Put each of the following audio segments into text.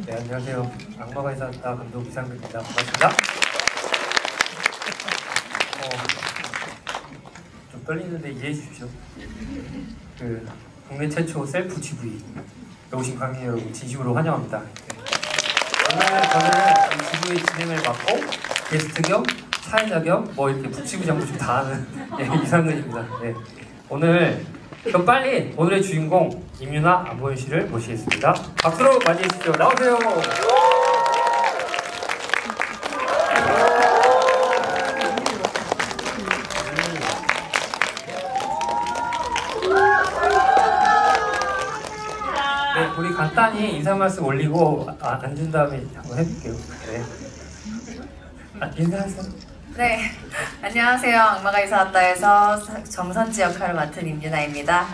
네, 안녕하세요. 악마가 있었다 감독 이상근입니다. 반갑습니다. 좀 떨리는데 이해해 주십시오. 국내 최초 셀프 GV 오신 관객 여러분 진심으로 환영합니다. 네. 오늘 저는 이 GV 진행을 맡고 게스트 겸 사회자 겸 이렇게 북치부장부중 다 하는 이상근입니다. 네. 오늘 그럼 빨리 오늘의 주인공 임유나 안보현 씨를 모시겠습니다. 박수로 맞이해 주시죠. 나오세요. 네, 우리 간단히 인사 말씀 올리고 앉은 다음에 한번 해볼게요. 네. 인사하세요. 네, 안녕하세요. 악마가 이사 왔다에서 정선지 역할을 맡은 임유나입니다.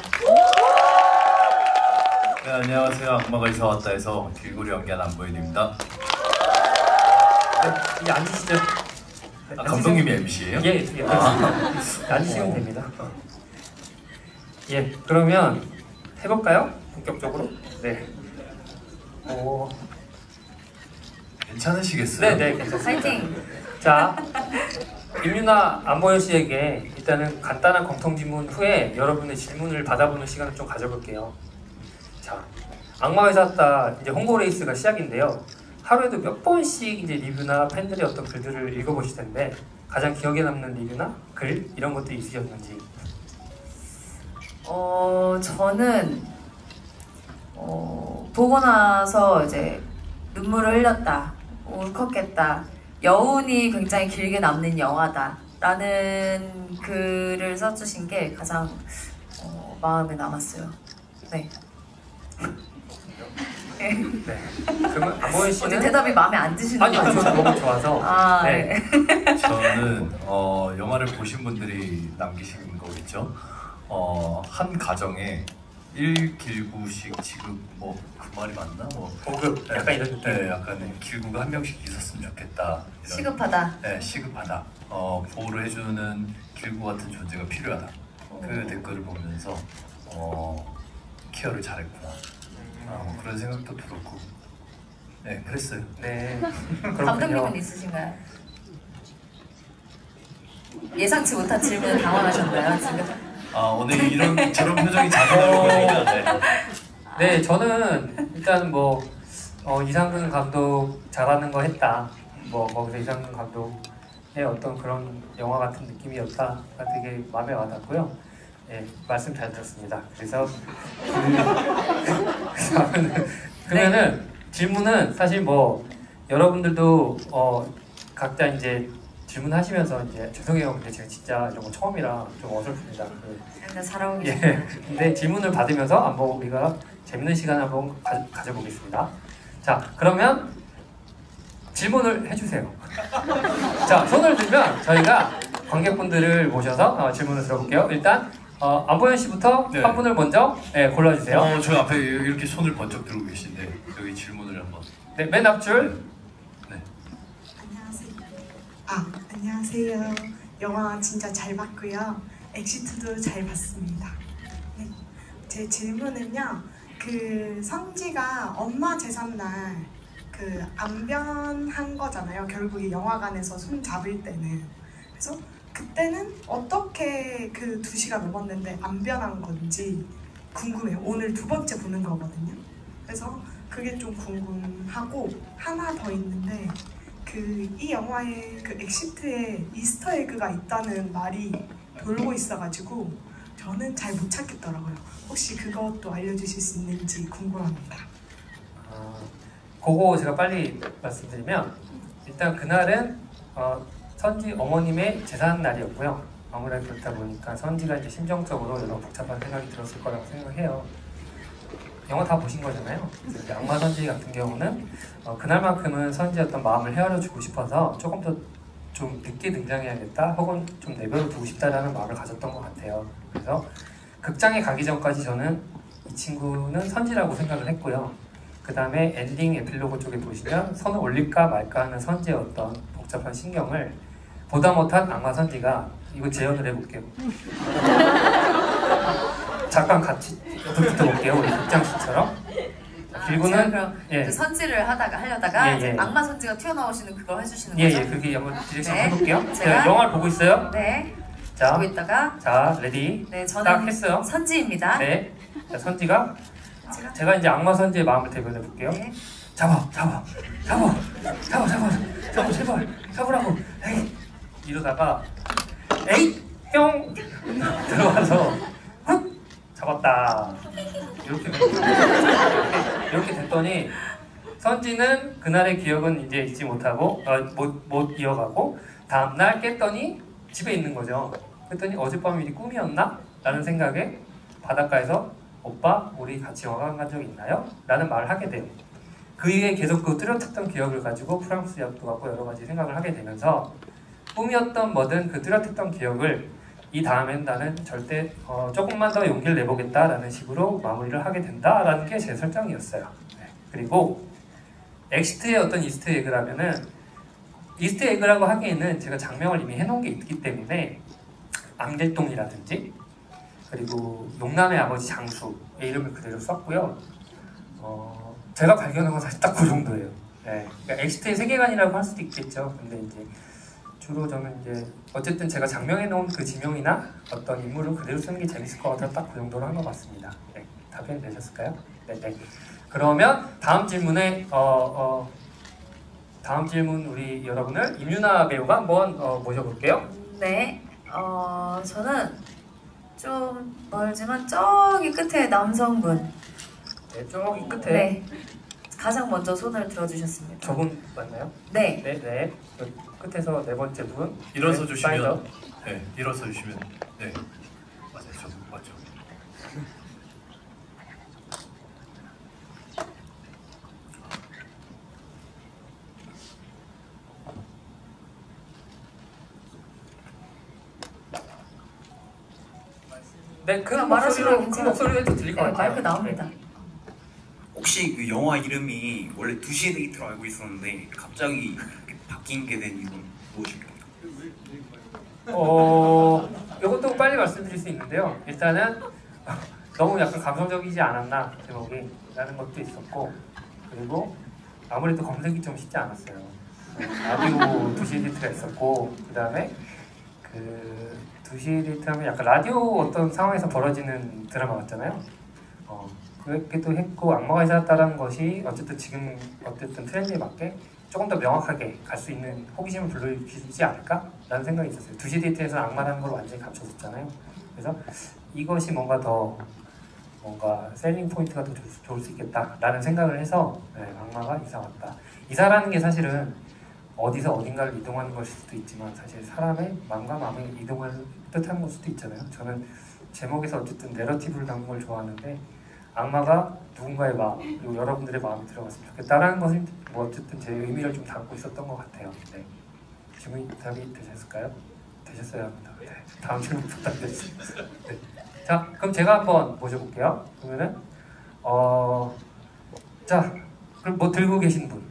네, 안녕하세요. 악마가 이사 왔다에서 길고리 연기한 안보현입니다. 네, 이제 앉으시죠. 네, 감독님이 MC예요? 예, 앉으시면 됩니다. 예, 그러면 해볼까요? 본격적으로? 네. 괜찮으시겠어요? 네, 괜찮습니다. 파이팅! 자, 임유나 안보현 씨에게 일단은 간단한 공통 질문 후에 여러분의 질문을 받아보는 시간을 좀 가져볼게요. 자, 악마가 이사 왔다 이제 홍보 레이스가 시작인데요. 하루에도 몇 번씩 이제 리뷰나 팬들의 어떤 글들을 읽어보실 텐데 가장 기억에 남는 리뷰나 글 이런 것도 있으셨는지. 저는 보고 나서 이제 눈물을 흘렸다, 울컥했다, 여운이 굉장히 길게 남는 영화다 라는 글을 써주신 게 가장 마음에 남았어요. 네. 네. 그러면 안보현 씨는 대답이 마음에 안 드시는 아니, 거죠? 저는 너무 좋아서. 네. 저는 영화를 보신 분들이 남기신 거겠죠. 한 가정에 1길구씩 지급 그 말이 맞나? 보급 약간 이런 느낌. 네, 약간 길구가 한 명씩 있었으면 좋겠다. 이런, 시급하다. 네, 시급하다. 보호를 해주는 길구 같은 존재가 필요하다. 그 댓글을 보면서 케어를 잘했구나. 그런 생각도 들었고, 네, 그랬어요. 네. 감독님은 있으신가요? 예상치 못한 질문에 당황하셨나요 지금? 오늘 저런 표정이 자주 나오니까. 네, 저는 일단 이상근 감독 잘하는 거 했다. 거기서 이상근 감독의 어떤 그런 영화 같은 느낌이었다가 되게 마음에 와닿고요. 네, 말씀 잘 들었습니다. 그래서 그러면은 질문은 사실 여러분들도 각자 이제 질문하시면서 이제 죄송해요. 근데 제가 진짜 이런 거 처음이라 좀 어설픕니다. 일단 살아오기 예. 근데 질문을 받으면서 한번 우리가 재밌는 시간을 한번 가져보겠습니다. 자, 그러면 질문을 해주세요. 자, 손을 들면 저희가 관객분들을 모셔서 질문을 들어볼게요. 일단 안보현 씨부터 네. 한 분을 먼저 골라주세요. 저 앞에 이렇게 손을 번쩍 들고 계신데 여기 질문을 한번. 네, 맨 앞줄. 네. 안녕하세요. 영화 진짜 잘 봤고요. 엑시트도 잘 봤습니다. 네. 제 질문은요. 선지가 엄마 제삿날 안변한 거잖아요. 결국에 영화관에서 손 잡을 때는. 그래서 그때는 어떻게 2시가 넘었는데 안변한 건지 궁금해요. 오늘 2번째 보는 거거든요. 그래서 그게 좀 궁금하고 하나 더 있는데 이 영화의 엑시트에 이스터 에그가 있다는 말이 돌고 있어가지고 저는 잘 못 찾겠더라고요. 혹시 그것도 알려주실 수 있는지 궁금합니다. 그거 제가 빨리 말씀드리면 일단 그날은 선지 어머님의 제삿 날이었고요. 아무래도 그렇다 보니까 선지가 이제 심정적으로 여러 복잡한 생각이 들었을 거라고 생각해요. 영화 다 보신 거잖아요. 그래서 악마 선지 같은 경우는 그날만큼은 선지의 어떤 마음을 헤아려주고 싶어서 조금 더 좀 늦게 등장해야겠다 혹은 좀 내버려 두고 싶다라는 마음을 가졌던 것 같아요. 그래서 극장에 가기 전까지 저는 이 친구는 선지라고 생각을 했고요. 그 다음에 엔딩 에필로그 쪽에 보시면 선을 올릴까 말까 하는 선지의 어떤 복잡한 신경을 보다 못한 악마 선지가 이거 재현을 해볼게요. 잠깐 같이 붙어볼게요. 우리 극장씨처럼. 제가 길구는 그럼 예. 그 선지를 하려다가 예, 이제 예. 악마 선지가 튀어나오시는 그걸 해주시는 예, 거죠? 예, 그게 한번 디렉션 네. 해볼게요. 제가- 영화를 보고 있어요. 네. 자, 보고 있다가 자, 레디. 네 딱 저는 했어요. 선지입니다. 네. 자, 선지가 제가 제가 이제 악마 선지의 마음을 대변해 볼게요. 네. 잡아, 제발, 잡으라고. 에이, 이러다가 에이, 형 들어와서 훅 잡았다. 이렇게 됐더니 선지는 그날의 기억은 이제 잊지 못하고 못 이어가고 다음 날 깼더니 집에 있는 거죠. 그랬더니 어젯밤 일이 꿈이었나? 라는 생각에 바닷가에서 오빠 우리 같이 영화관 간 적 있나요? 라는 말을 하게 돼요. 그 이후에 계속 그 뚜렷했던 기억을 가지고 프랑스 약도 갖고 여러 가지 생각을 하게 되면서 꿈이었던 뭐든 그 뚜렷했던 기억을 이 다음엔 나는 절대 조금만 더 용기를 내보겠다라는 식으로 마무리를 하게 된다라는 게 제 설정이었어요. 네. 그리고 엑시트의 어떤 이스트에그라면은 이스트에그라고 하기에는 제가 장명을 이미 해놓은 게 있기 때문에 암길동이라든지 그리고 용남의 아버지 장수의 이름을 그대로 썼고요. 제가 발견한 건 사실 딱 그 정도예요. 네. 그러니까 엑시트의 세계관이라고 할 수도 있겠죠. 근데 이제 주로 저는 이제 어쨌든 제가 장명해 놓은 그 지명이나 어떤 인물을 그대로 쓰는 게 재밌을 것 같아서 딱 그 정도로 한 것 같습니다. 네. 답변이 되셨을까요? 네. 그러면 다음 질문에 다음 질문 우리 여러분을 임유나 배우가 한번 모셔볼게요. 네. 저는 좀 멀지만 저기 끝에 남성분. 네, 저기 끝에 네. 가장 먼저 손을 들어주셨습니다. 저분 맞나요? 네. 네. 그 끝에서 네 번째 분. 일어서 네, 주시면 사이드. 네, 일어서 주시면 네. 맞아요. 저 맞죠. 네, 그 그냥 목소리로 말하시면 그 괜찮아요. 목소리로 해도 들릴 것 네, 같아요. 마이크 나옵니다. 혹시 그 영화 이름이 원래 2시의 데이트로 알고 있었는데 갑자기 이렇게 바뀐 게 된 이유는 무엇일까요? 이것도 빨리 말씀드릴 수 있는데요. 일단은 너무 약간 감성적이지 않았나 제목이 라는 것도 있었고 그리고 아무래도 검색이 좀 쉽지 않았어요. 라디오 2시의 데이트가 있었고 그 다음에 그 2시의 데이트 하면 약간 라디오 어떤 상황에서 벌어지는 드라마 같잖아요. 그렇게도 했고 악마가 이사했다는 것이 어쨌든 지금 어쨌든 트렌드에 맞게 조금 더 명확하게 갈 수 있는 호기심을 불러일으키지 않을까라는 생각이 있었어요. 2시 데이트에서는 악마라는 걸 완전히 감춰줬잖아요. 그래서 이것이 뭔가 셀링 포인트가 더 좋을 수 있겠다라는 생각을 해서 네, 악마가 이사 왔다. 이사라는 게 사실은 어디서 어딘가를 이동하는 것일 수도 있지만 사실 사람의 마음과 마음이 이동을 뜻하는 걸 수도 있잖아요. 저는 제목에서 어쨌든 내러티브를 담은 걸 좋아하는데 악마가 누군가의 마음 그리고 여러분들의 마음에 들어갔으면 좋겠다라는 것은 뭐 어쨌든 제 의미를 좀 담고 있었던 것 같아요. 네. 질문이 답이 되셨을까요? 되셨어야 합니다. 네. 다음 질문 부탁드리겠습니다. 네. 자, 그럼 제가 한번 모셔볼게요. 그러면은 자, 그럼 뭐 들고 계신 분?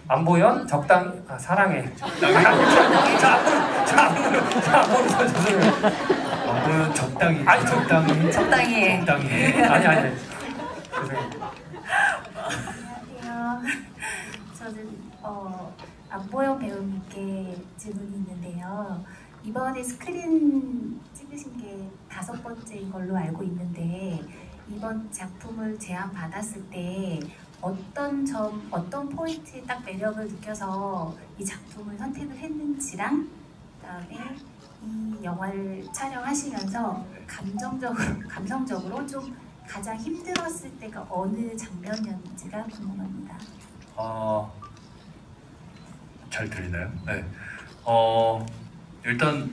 안보현 적당히 사랑해. 안보현 죄송해요. 안보현 적당히. 아니, 적당히. 적당히. 적당히. 아니. 죄송해요. 안녕하세요. 저는 안보영 배우님께 질문이 있는데요. 이번에 스크린 찍으신 게 5번째인 걸로 알고 있는데 이번 작품을 제안 받았을 때 어떤 포인트에 딱 매력을 느껴서 이 작품을 선택을 했는지랑 그다음에 이 영화를 촬영하시면서 감성적으로 좀 가장 힘들었을 때가 어느 장면이었는지가 궁금합니다. 잘 들리나요? 네. 일단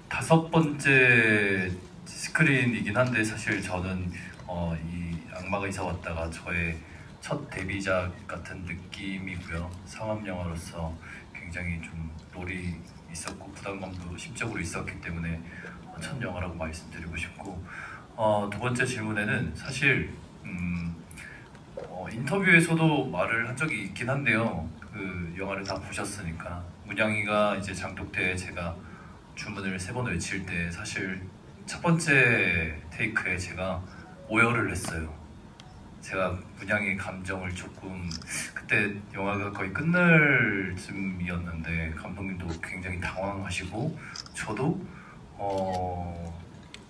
5번째 스크린이긴 한데 사실 저는 이 악마가 이사 왔다가 저의 첫 데뷔작 같은 느낌이고요. 상업 영화로서 굉장히 좀 롤이 있었고 부담감도 심적으로 있었기 때문에 첫 영화라고 말씀드리고 싶고 두 번째 질문에는 사실 인터뷰에서도 말을 한 적이 있긴 한데요. 그 영화를 다 보셨으니까 문양이가 이제 장독대에 제가 주문을 3번 외칠 때 사실 첫 번째 테이크에 제가 오열을 했어요. 제가 문양의 감정을 조금 그때 영화가 거의 끝날 쯤이었는데 감독님도 굉장히 당황하시고 저도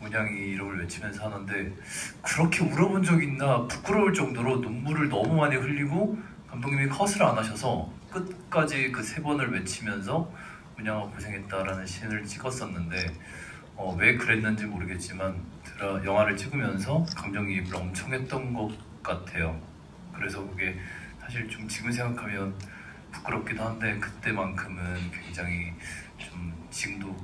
문양이 이름을 외치면서 하는데 그렇게 울어본 적 있나 부끄러울 정도로 눈물을 너무 많이 흘리고 감독님이 컷을 안 하셔서 끝까지 그 3번을 외치면서 문양아 고생했다라는 씬을 찍었었는데 왜 그랬는지 모르겠지만 영화를 찍으면서 감정이입을 엄청 했던 것 같아요. 그래서 그게 사실 좀 지금 생각하면 부끄럽기도 한데 그때만큼은 굉장히 좀 지금도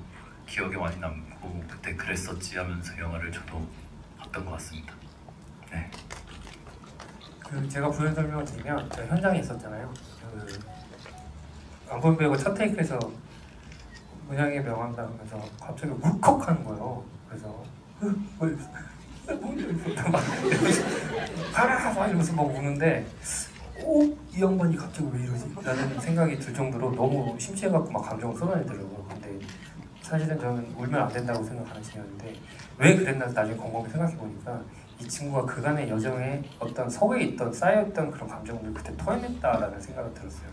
기억에 많이 남고 그때 그랬었지 하면서 영화를 저도 봤던 것 같습니다. 네. 그 제가 부연 설명을 드리면 저 현장에 있었잖아요. 그 안본 배우가 첫 테이크에서 문양의 명함다 하면서 갑자기 울컥하는 거예요. 그래서 가라 이러면서 막 우는데 이 양반이 갑자기 왜 이러지? 라는 생각이 들 정도로 너무 심취해갖고 막 감정을 쏟아내더라고요. 근데 사실은 저는 울면 안 된다고 생각하는 친구였는데 왜 그랬나 나중에 곰곰이 생각해보니까 이 친구가 그간의 여정에 어떤 속에 있던 쌓여있던 그런 감정들을 그때 토해냈다라는 생각이 들었어요.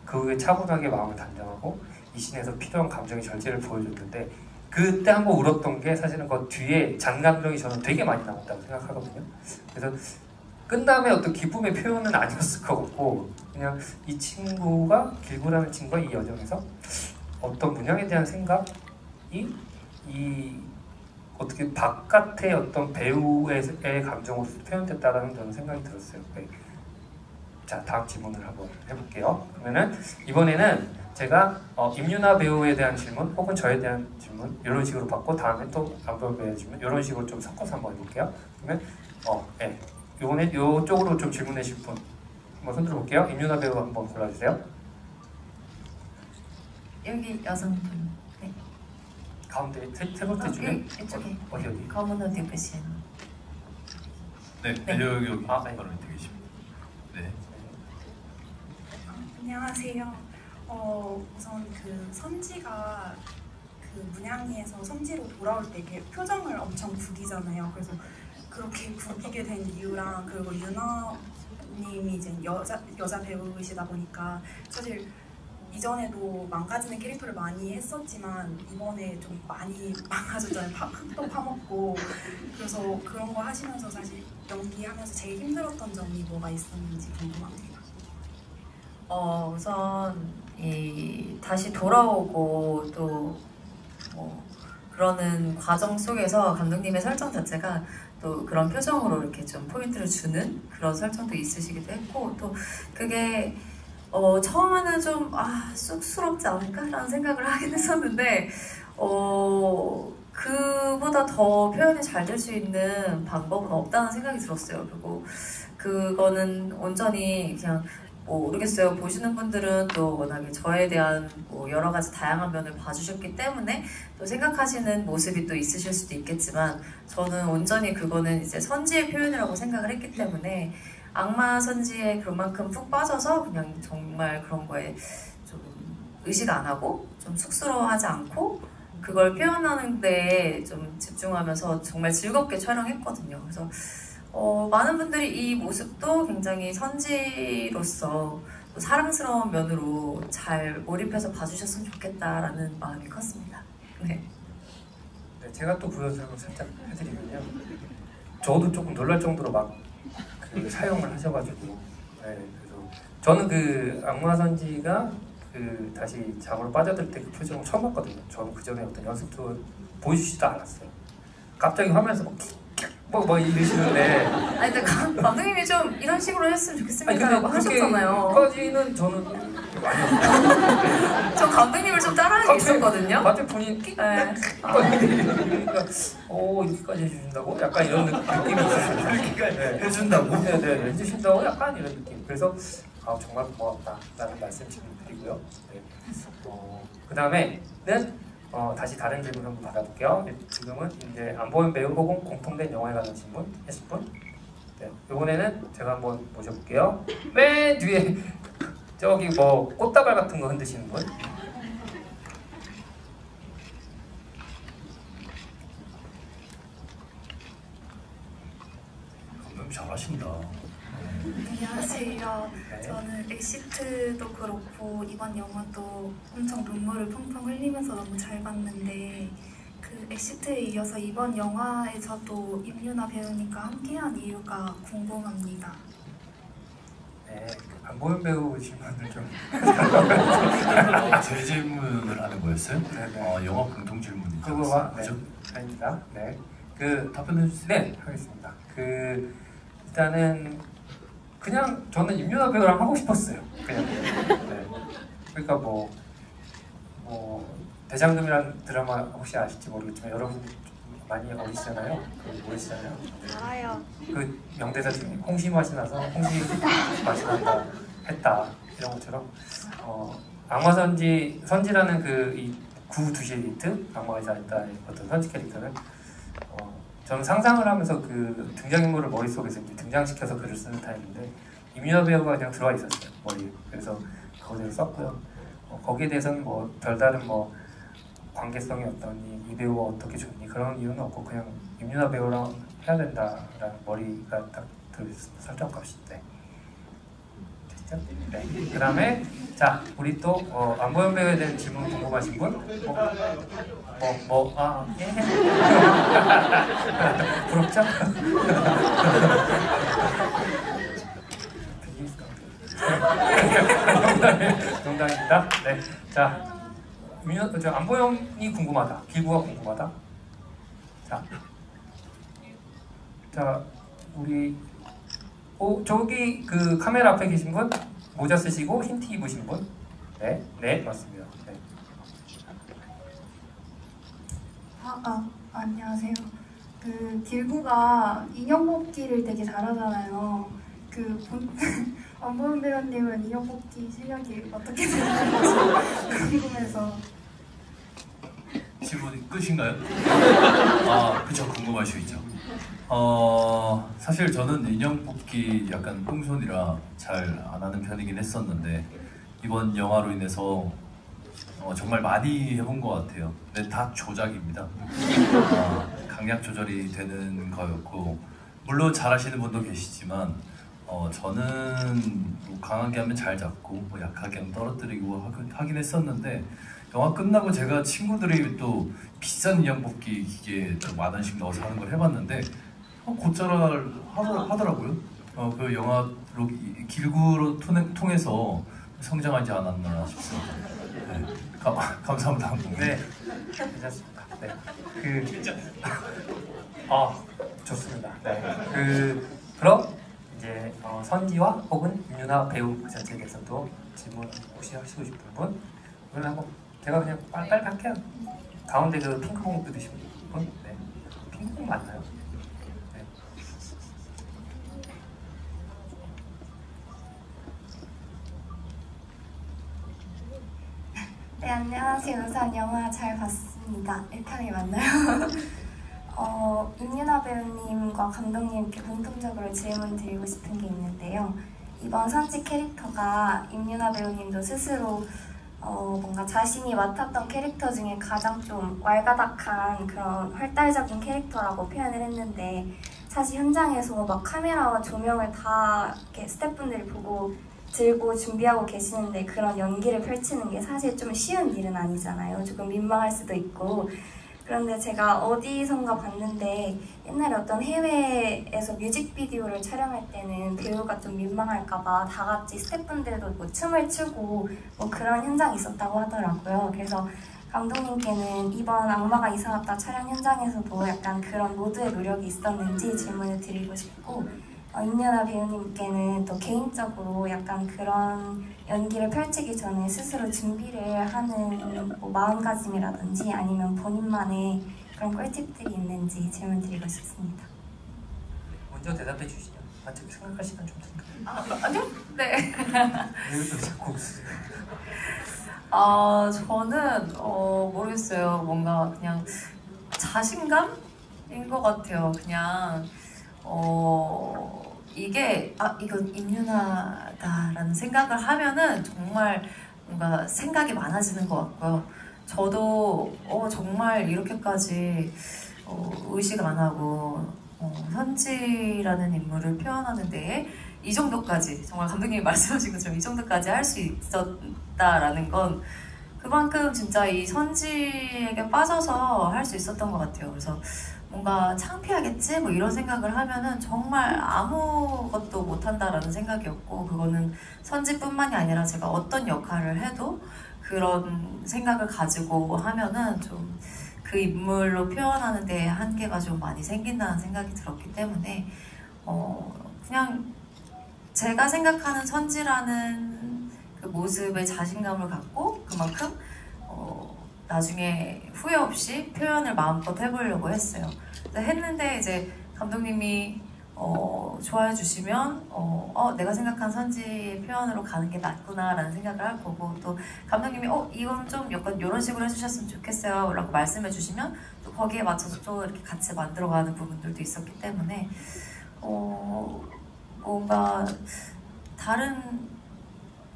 그 후에 차분하게 마음을 단정하고 이 씬에서 필요한 감정의 절제를 보여줬는데 그때 한번 울었던 게 사실은 그 뒤에 잔감정이 저는 되게 많이 남았다고 생각하거든요. 그래서 끝남의 어떤 기쁨의 표현은 아니었을 것 같고 그냥 이 친구가 길구라는 친구가 이 여정에서 어떤 문양에 대한 생각이 이 어떻게 바깥의 어떤 배우의 감정으로 표현됐다라는 저는 생각이 들었어요. 네. 자, 다음 질문을 한번 해볼게요. 그러면은 이번에는 제가 임윤아 배우에 대한 질문 혹은 저에 대한 질문 이런 식으로 받고 다음에 또 안보현 배우의 질문 이런 식으로 좀 섞어서 한번 해볼게요. 그러면 네. 요번에 이쪽으로 좀 질문해 주실 분 한번 손들어 볼게요. 임윤아 배우 한번 골라주세요. 여기 여성분. 네. 가운데 세 번째 줄에 이쪽에. 어디? 검은 옷 입으신. 네, 네. 여기 네. 바로 밑에 계십니다. 네. 안녕하세요. 우선 그 선지가 그 문양이에서 선지로 돌아올 때 이렇게 표정을 엄청 구기잖아요. 그래서 그렇게 구기게 된 이유랑 그리고 윤아님이 이제 여자 배우이시다 보니까 사실 이전에도 망가지는 캐릭터를 많이 했었지만 이번에 좀 많이 망가졌잖아요. 흙도 파먹고 그래서 그런 거 하시면서 사실 연기하면서 제일 힘들었던 점이 뭐가 있었는지 궁금합니다. 우선 다시 돌아오고 또 뭐 그러는 과정 속에서 감독님의 설정 자체가 또 그런 표정으로 이렇게 좀 포인트를 주는 그런 설정도 있으시기도 했고 또 그게 처음에는 좀 쑥스럽지 않을까라는 생각을 하긴 했었는데 그보다 더 표현이 잘 될 수 있는 방법은 없다는 생각이 들었어요. 그리고 그거는 온전히 그냥 모르겠어요. 보시는 분들은 또 워낙에 저에 대한 여러 가지 다양한 면을 봐주셨기 때문에 또 생각하시는 모습이 또 있으실 수도 있겠지만 저는 온전히 그거는 이제 선지의 표현이라고 생각을 했기 때문에 악마 선지에 그만큼 푹 빠져서 그냥 정말 그런 거에 좀 의식 안 하고 좀 쑥스러워하지 않고 그걸 표현하는 데에 좀 집중하면서 정말 즐겁게 촬영했거든요. 그래서 많은 분들이 이 모습도 굉장히 선지로서 사랑스러운 면으로 잘 몰입해서 봐주셨으면 좋겠다라는 마음이 컸습니다. 네. 네, 제가 또 부연 설명 살짝 해드리면요. 저도 조금 놀랄 정도로 막 그 사용을 하셔가지고, 네, 그래서 저는 그 악마 선지가 그 다시 잠으로 빠져들 때 그 표정을 처음 봤거든요. 저는 그 전에 어떤 연습도 보여주지도 않았어요. 갑자기 화면에서 막 이러시는데. 아니 근데 감독님이 좀 이런 식으로 했으면 좋겠습니다라고 하셨잖아요. 그까지는 저는 아니었어요. 저 감독님을 좀 따라하는 게 있었거든요. 갑자기 본인 네. 그러니까 이렇게까지 해주신다고? 약간 이런 느낌이 있었어요. 이렇게까지 해준다고? 네, 해주신다고? 약간 이런 느낌. 그래서 정말 고맙다라는 말씀 드리고요. 네. 그 다음에는 다시 다른 질문 한번 받아볼게요. 지금은 이제 안보현 배우 혹은 공통된 영화에 관한 질문 하실 분. 네, 이번에는 제가 한번 모셔볼게요. 맨 뒤에 저기 뭐 꽃다발 같은 거 흔드시는 분. 감독님 잘하신다. 안녕하세요. 네. 저는 엑시트도 그렇고 이번 영화도 엄청 눈물을 펑펑 흘리면서 너무 잘 봤는데 그 엑시트에 이어서 이번 영화에서도 임유나 배우님과 함께한 이유가 궁금합니다. 네, 안보현 배우 질문을 좀. 제 질문을 하는 거였어요? 네네. 영화 공통 질문이죠. 그거와 네, 그죠? 아닙니다. 네, 답변해 주세요. 네 하겠습니다. 일단은 그냥 저는 임유나 배우랑 하고 싶었어요. 그냥. 네. 그러니까 뭐 대장금이라는 드라마 혹시 아실지 모르겠지만 여러분 좀 많이 어리시잖아요. 모르시잖아요. 알아요. 그 명대사 중에 홍시 맛이 나서 홍시 맛이 난다 했다 이런 것처럼 선지라는 구 두시의 데이트 악마가 잘했다의 어떤 선지 캐릭터는 저는 상상을 하면서 그 등장인물을 머릿속에서 이제 등장시켜서 글을 쓰는 타입인데 임유나 배우가 그냥 들어와 있었어요 머리에. 그래서 그거대로 썼고요. 거기에 대해서는 뭐 별다른 뭐 관계성이 어떠니 이 배우가 어떻게 좋니 그런 이유는 없고 그냥 임유나 배우랑 해야 된다라는 머리가 딱 들어있습니다. 설정값이. 네. 됐죠? 네. 그 다음에 자 우리 또 안보현 배우에 대한 질문 궁금하신 분? 예. 부럽죠? 농담입니다. 네. 자, 안보현이 궁금하다. 기구가 궁금하다. 자, 우리 저기 그 카메라 앞에 계신 분 모자 쓰시고 흰 티 입으신 분? 네, 네 맞습니다. 네. 안녕하세요. 그 길구가 인형 뽑기를 되게 잘하잖아요. 안보현 배우님은 인형 뽑기 실력이 어떻게 되는지 궁금해서. 질문이 끝인가요? 그쵸, 궁금하시죠. 사실 저는 인형 뽑기 약간 똥손이라 잘 안 하는 편이긴 했었는데 이번 영화로 인해서 정말 많이 해본 것 같아요. 근데 다 조작입니다. 강약 조절이 되는 거였고 물론 잘하시는 분도 계시지만 저는 뭐 강하게 하면 잘 잡고 뭐 약하게 하면 떨어뜨리고 하긴 했었는데 영화 끝나고 제가 친구들이 또 비싼 인형 뽑기 기계 좀 10,000원씩 넣어서 하는 걸 해봤는데 곧잘 하더라고요. 그 영화로 길구로 통해서 성장하지 않았나 싶습니다. 네. 감사합니다. 네, 괜찮습니다. 네, 좋습니다. 네, 그럼 이제 선지와 혹은 임유나 배우 그 자체에 대해서도 질문 혹시 하시고 싶은 분? 오늘 한번 제가 그냥 빨리 할게요. 가운데 그 핑크공 뜯으신 분? 네, 핑크공 맞나요? 네. 네, 안녕하세요. 우선 영화 잘 봤습니다. 1편이 맞나요? 임유나 배우님과 감독님께 공통적으로 질문 드리고 싶은 게 있는데요. 이번 선지 캐릭터가 임유나 배우님도 스스로 뭔가 자신이 맡았던 캐릭터 중에 가장 좀 왈가닥한 그런 활달적인 캐릭터라고 표현을 했는데 사실 현장에서 막 카메라와 조명을 다 이렇게 스태프분들이 보고 들고 준비하고 계시는데 그런 연기를 펼치는 게 사실 좀 쉬운 일은 아니잖아요. 조금 민망할 수도 있고. 그런데 제가 어디선가 봤는데 옛날에 어떤 해외에서 뮤직비디오를 촬영할 때는 배우가 좀 민망할까봐 다 같이 스태프분들도 뭐 춤을 추고 뭐 그런 현장이 있었다고 하더라고요. 그래서 감독님께는 이번 악마가 이사 왔다 촬영 현장에서도 약간 그런 모두의 노력이 있었는지 질문을 드리고 싶고 임유나 배우님께는 또 개인적으로 약간 그런 연기를 펼치기 전에 스스로 준비를 하는 뭐 마음가짐이라든지 아니면 본인만의 그런 꿀팁들이 있는지 질문 드리고 싶습니다. 먼저 대답해 주시죠. 아직 생각할 시간 좀 드릴까요? 아니요? 네. 왜 자꾸 웃으세요? 저는 모르겠어요. 뭔가 그냥 자신감인 것 같아요. 그냥 이게 이건 임유나다라는 생각을 하면은 정말 뭔가 생각이 많아지는 것 같고요. 저도 정말 이렇게까지 의식 안 하고 선지라는 인물을 표현하는 데에 이 정도까지 정말 감독님이 말씀하신 것처럼 이 정도까지 할 수 있었다라는 건 그만큼 진짜 이 선지에게 빠져서 할 수 있었던 것 같아요. 그래서 뭔가 창피하겠지? 뭐 이런 생각을 하면은 정말 아무것도 못한다라는 생각이었고, 그거는 선지뿐만이 아니라 제가 어떤 역할을 해도 그런 생각을 가지고 하면은 좀 그 인물로 표현하는 데 한계가 좀 많이 생긴다는 생각이 들었기 때문에 그냥 제가 생각하는 선지라는 그 모습에 자신감을 갖고 그만큼 나중에 후회 없이 표현을 마음껏 해보려고 했어요. 했는데 이제 감독님이 좋아해 주시면 내가 생각한 선지 표현으로 가는 게 낫구나라는 생각을 할 거고, 또 감독님이 이건 좀 약간 이런 식으로 해주셨으면 좋겠어요 라고 말씀해 주시면 또 거기에 맞춰서 또 이렇게 같이 만들어가는 부분들도 있었기 때문에 뭔가 다른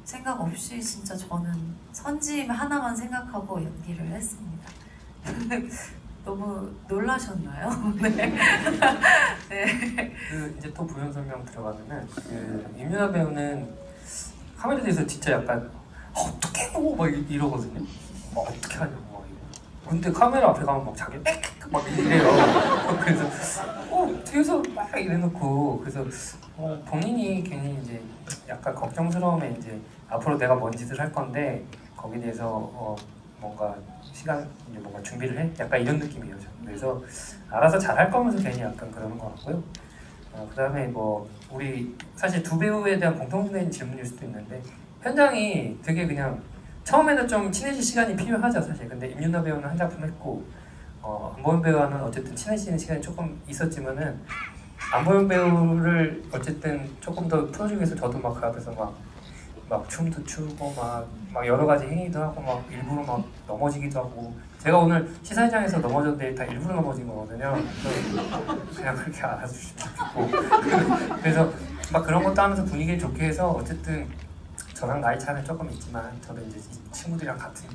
생각 없이 진짜 저는 선지 하나만 생각하고 연기를 했습니다. 너무 놀라셨나요? 네. 네. 이제 또 부연 설명 들어가면은 임윤아 배우는 카메라 뒤에서 진짜 약간 어떻게 막 이러거든요. 막 어떻게 하냐고 막 이러. 근데 카메라 앞에 가면 막 자기 막 이래요. 그래서 뒤에서 막 이래놓고, 그래서 본인이 괜히 이제 약간 걱정스러움에 이제 앞으로 내가 뭔 짓을 할 건데 거기에 대해서 뭔가 시간 이제 뭔가 준비를 해? 약간 이런 느낌이에요. 그래서 알아서 잘할 거면서 괜히 약간 그러는 것 같고요. 그다음에 뭐 우리 사실 두 배우에 대한 공통된 질문일 수도 있는데, 현장이 되게 그냥 처음에는 좀 친해질 시간이 필요하죠 사실. 근데 임윤아 배우는 한 작품 했고 안보현 배우와는 어쨌든 친해지는 시간이 조금 있었지만은 안보현 배우를 어쨌든 조금 더 풀어주기 위해서 저도 막 그 앞에서 막 춤도 추고 막 여러 가지 행위도 하고 막 일부러 막 넘어지기도 하고, 제가 오늘 시사회장에서 넘어졌는데 다 일부러 넘어진 거거든요. 그냥 그렇게 알아주시면 좋겠고 그래서 막 그런 것도 하면서 분위기를 좋게 해서 어쨌든 저랑 나이 차는 조금 있지만 저도 이제 이 친구들이랑 같은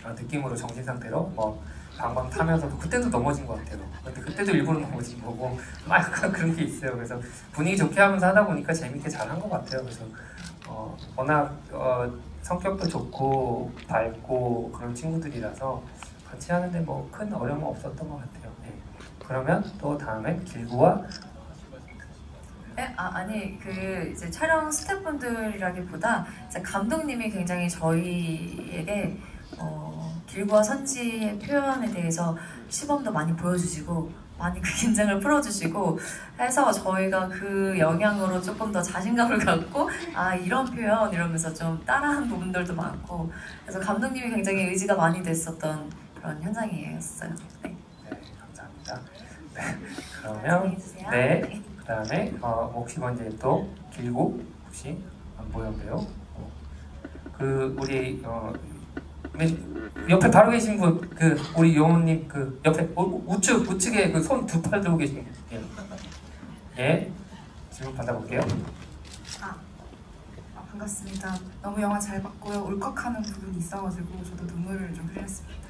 느낌으로 정신 상태로 뭐 방방 타면서 그때도 넘어진 것 같아요. 근데 그때도 일부러 넘어진 거고 막 약간 그런 게 있어요. 그래서 분위기 좋게 하면서 하다 보니까 재밌게 잘한 것 같아요. 그래서 워낙 성격도 좋고 밝고 그런 친구들이라서 같이 하는데 뭐 큰 어려움 없었던 것 같아요. 네. 그러면 또 다음에 길구와 아니 이제 촬영 스태프분들이라기보다 이제 감독님이 굉장히 저희에게 길구와 선지의 표현에 대해서 시범도 많이 보여주시고 많이 그 긴장을 풀어주시고 해서 저희가 그 영향으로 조금 더 자신감을 갖고 이런 표현 이러면서 좀 따라한 부분들도 많고, 그래서 감독님이 굉장히 의지가 많이 됐었던 그런 현장이었어요. 네. 네, 감사합니다. 네, 그러면 네, 그다음에 혹시 먼저 또 길고 혹시 안보현 배우 우리 옆에 바로 계신 분, 우리 요원님 옆에 우측에 손 두 팔 들고 계신 분, 예, 질문 받아볼게요. 반갑습니다. 너무 영화 잘 봤고요. 울컥하는 부분이 있어가지고 저도 눈물을 좀 흘렸습니다.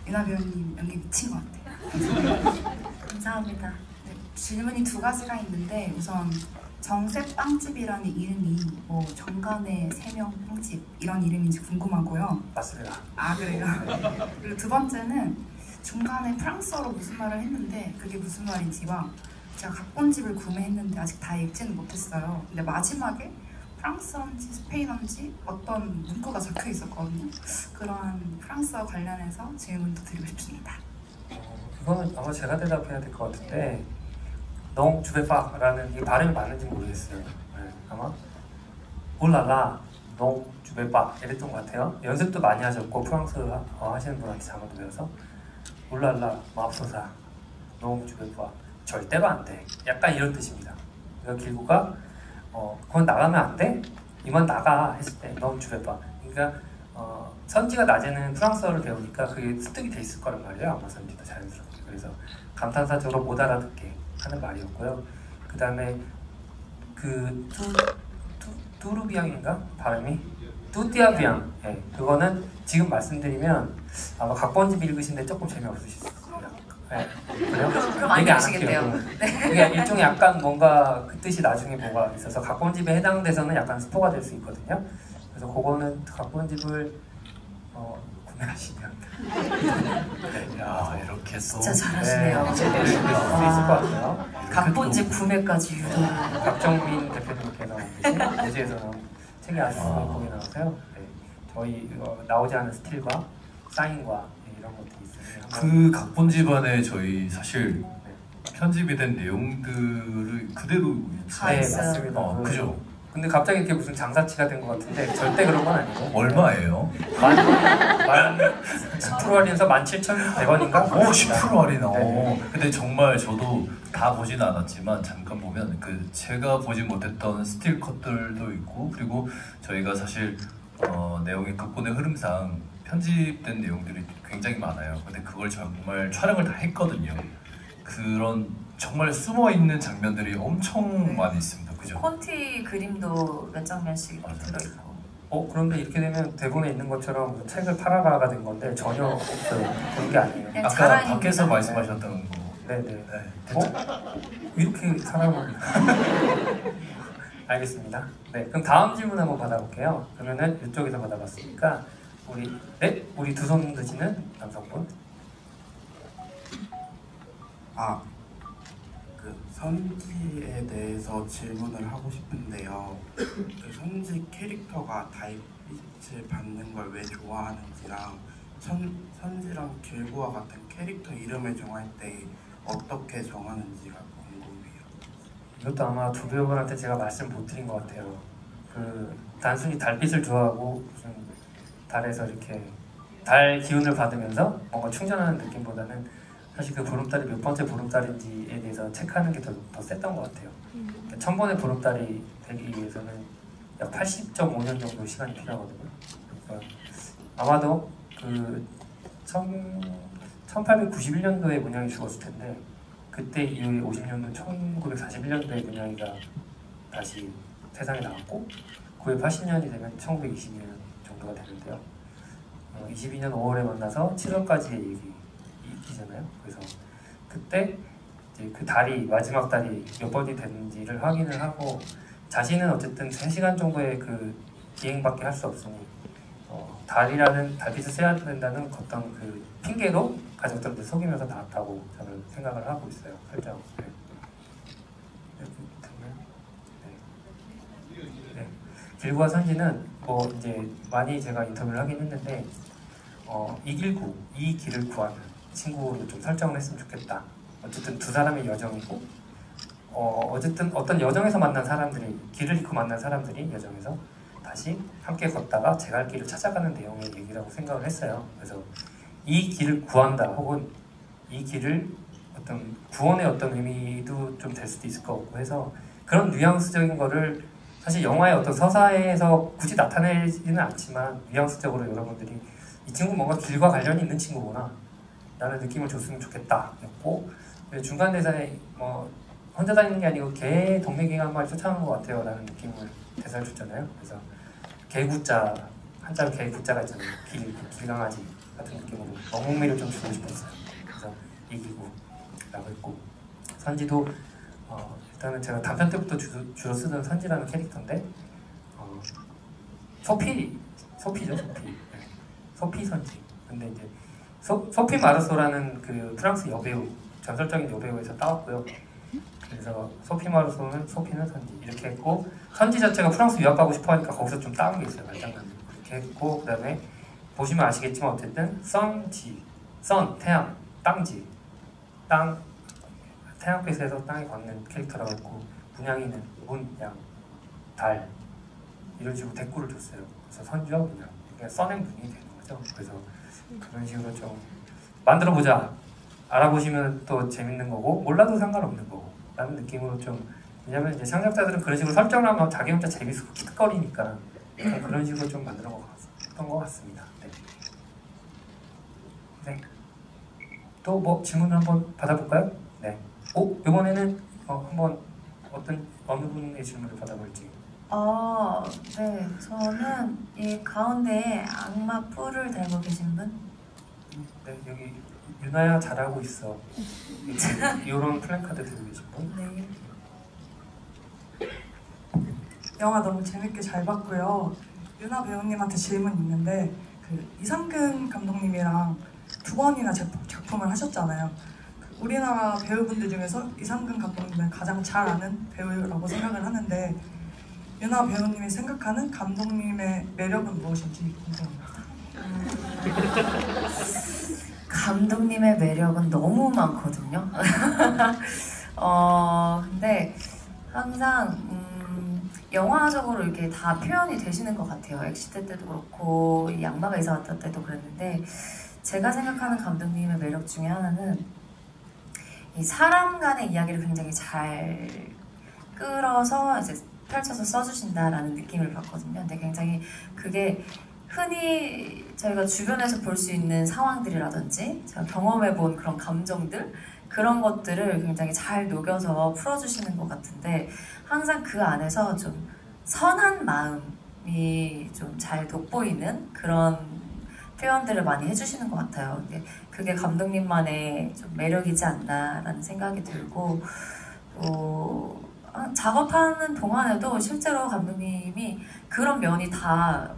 윤아 배우님 연기 미친 것 같아요. 감사합니다. 네, 질문이 두 가지가 있는데, 우선 정색 빵집이라는 이름이 뭐 정간의 세명 빵집 이런 이름인지 궁금하고요. 맞습니다. 그래요? 그리고 두 번째는 중간에 프랑스어로 무슨 말을 했는데 그게 무슨 말인지와, 제가 각본집을 구매했는데 아직 다 읽지는 못했어요. 근데 마지막에 프랑스어인지 스페인어인지 어떤 문구가 적혀 있었거든요. 그러한 프랑스어 관련해서 질문도 드리고 싶습니다. 이거는 아마 제가 대답해야 될 것 같은데, 농 주베파라는 이 발음이 맞는지 모르겠어요. 네, 아마 올라라 농 주베파 이랬던 것 같아요. 연습도 많이 하셨고 프랑스어 하시는 분한테 자막도 배워서 올라라 마법소사 농 주베파 절대로 안 돼. 약간 이런 뜻입니다. 그러니까 길구가 그건 나가면 안 돼? 이만 나가 했을 때 농 주베파. 그러니까 선지가 낮에는 프랑스어를 배우니까 그게 습득이 돼 있을 거란 말이에요. 아마 선지도 자연스럽게. 그래서 감탄사적으로 못 알아듣게 하는 말이었고요. 그 다음에 뚜루비앙인가? 발음이? 뚜띠아비앙. 네, 그거는 지금 말씀드리면 아마 각본집 읽으신데 조금 재미없으실 거예요. 네. 그래요? 그럼 안 얘기 안 되시겠대요. 할게요. 그게 일종의 약간 뭔가 그 뜻이 나중에 뭐가 있어서 각본집에 해당돼서는 약간 스포가 될 수 있거든요. 그래서 그거는 각본집을 구매하시면 야 이렇게 또 진짜 잘하시네요. 네, 재미있을 수 있을 것 같아요. 각본집 구매까지 유도. 박정민 대표님께서 무지에서 나온 책이 아주 예쁘게 나와서요. 네, 저희 나오지 않은 스틸과 사인과 이런 것들이 있으면 그 각본집 안에 저희 사실 편집이 된 내용들을 그대로 다 있어요. 맞습니다. 그죠? 근데 갑자기 이렇게 무슨 장사치가 된 것 같은데 절대 그런 건 아니고 얼마예요? 10% 할인해서 17,100원인가? 10% 할인. 네. 근데 정말 저도 다 보지는 않았지만 잠깐 보면 그 제가 보지 못했던 스틸 컷들도 있고 그리고 저희가 사실 내용의 각본의 흐름상 편집된 내용들이 굉장히 많아요. 근데 그걸 정말 촬영을 다 했거든요. 그런 정말 숨어 있는 장면들이 엄청 많이 있습니다. 그죠? 콘티 그림도 몇 장면씩 들어있고. 그런데 이렇게 되면 대본에 있는 것처럼 무슨 책을 팔아가가 된 건데 전혀 없어요. 그런 게 아니에요. 그냥 아까 자랑입니다. 밖에서 말씀하셨던 거. 네네. 네. 이렇게 사람을 알겠습니다. 네, 그럼 다음 질문 한번 받아볼게요. 그러면은 이쪽에서 받아봤으니까 우리 두 손 드시는 남성분. 그 선지에 대해서 질문을 하고 싶은데요. 그 선지 캐릭터가 달빛을 받는 걸 왜 좋아하는지랑 선지랑 길고와 같은 캐릭터 이름을 정할 때 어떻게 정하는지가 궁금해요. 이것도 아마 두 배우분한테 제가 말씀 못 드린 것 같아요. 단순히 달빛을 좋아하고 무슨 달에서 이렇게 달 기운을 받으면서 뭔가 충전하는 느낌보다는 사실 그 보름달이 몇 번째 보름달인지에 대해서 체크하는 게 더 셌던 것 같아요. 1000번의 보름달이 되기 위해서는 약 80.5년 정도 시간이 필요하거든요. 그러니까 아마도 그 1891년도에 문양이 죽었을 텐데 그때 이후에 50년도 1941년도에 문양이가 다시 세상에 나왔고 그 후에 80년이 되면 1922년 정도가 되는데요. 22년 5월에 만나서 7월까지의 얘기잖아요. 그래서 그때 이제 그 달이 마지막 달이 몇 번이 됐는지를 확인을 하고 자신은 어쨌든 3시간 정도의 그 비행밖에 할 수 없으니 달빛을 쐬야 된다는 어떤 그 핑계로 가족들한테 속이면서 나왔다고 저는 생각을 하고 있어요. 살짝. 네. 네. 길고와 선지는 이제 많이 제가 인터뷰를 하긴 했는데 이 길을 구하는 친구로 좀 설정을 했으면 좋겠다. 어쨌든 두 사람의 여정이고 어쨌든 어떤 여정에서 만난 사람들이 길을 잃고 만난 사람들이 여정에서 다시 함께 걷다가 제 갈 길을 찾아가는 내용의 얘기라고 생각을 했어요. 그래서 이 길을 구한다 혹은 이 길을 어떤 구원의 어떤 의미도 좀 될 수도 있을 것 같고 해서 그런 뉘앙스적인 거를 사실 영화의 어떤 서사에서 굳이 나타내지는 않지만 뉘앙스적으로 여러분들이 이 친구 뭔가 길과 관련이 있는 친구구나 라는 느낌을 줬으면 좋겠다 였고 중간 대사에 혼자 다니는 게 아니고 개 동맥이가 한 마리 쫓아가는 것 같아요 라는 느낌을 대사를 줬잖아요. 그래서 개구자 한자로 개구자가 있잖아요. 길강아지 같은 느낌으로 멍멍미를 좀 주고 싶었어요. 그래서 이기고 라고 했고 선지도 일단은 제가 단편 때부터 주로 쓰던 선지라는 캐릭터인데 소피죠. 소피 선지. 근데 이제 소피 마르소라는 그 프랑스 여배우 전설적인 여배우에서 따왔고요. 그래서 소피 마르소는 소피는 선지 이렇게 했고 선지 자체가 프랑스 유학 가고 싶어하니까 거기서 좀 따온 게 있어요. 말장난 이렇게 했고 그 다음에 보시면 아시겠지만 어쨌든 선 태양 땅지 태양빛에서 땅에 걷는 캐릭터라고 했고 문양이는 문, 양, 달 이런 식으로 대꾸를 줬어요. 그래서 선지와 문양 그러니까 선의 문이 되는 거죠. 그래서 그런 식으로 좀 만들어보자. 알아보시면 또 재밌는 거고 몰라도 상관없는 거고 라는 느낌으로 좀 왜냐면 이제 창작자들은 그런 식으로 설정을 하면 자기 혼자 재밌고 키득거리니까 그런 식으로 좀 만들었던 것 같습니다. 네. 또 뭐 질문을 한번 받아볼까요? 네. 이번에는 한번 어느 분의 질문을 받아볼지. 네. 저는 이 가운데 악마 뿔을 달고 계신 분? 네, 여기 유나야 잘하고 있어. 이런 플랜카드 들고 계신 분? 네. 영화 너무 재밌게 잘 봤고요. 유나 배우님한테 질문 있는데 그 이상근 감독님이랑 2번이나 작품을 하셨잖아요. 그 우리나라 배우분들 중에서 이상근 감독님을 가장 잘 아는 배우라고 생각을 하는데 유나 배우님이 생각하는 감독님의 매력은 무엇인지 궁금합니다. 감독님의 매력은 너무 많거든요. 근데 항상 영화적으로 이렇게 다 표현이 되시는 것 같아요. 엑시트 때도 그렇고 이 악마가 이사 왔다 때도 그랬는데 제가 생각하는 감독님의 매력 중에 하나는 이 사람 간의 이야기를 굉장히 잘 끌어서 이제 펼쳐서 써주신다라는 느낌을 받거든요. 근데 굉장히 그게 흔히 저희가 주변에서 볼 수 있는 상황들이라든지 제가 경험해본 그런 감정들 그런 것들을 굉장히 잘 녹여서 풀어주시는 것 같은데 항상 그 안에서 좀 선한 마음이 좀 잘 돋보이는 그런 표현들을 많이 해주시는 것 같아요. 근데 그게 감독님만의 좀 매력이지 않나라는 생각이 들고 또 작업하는 동안에도 실제로 감독님이 그런 면이 다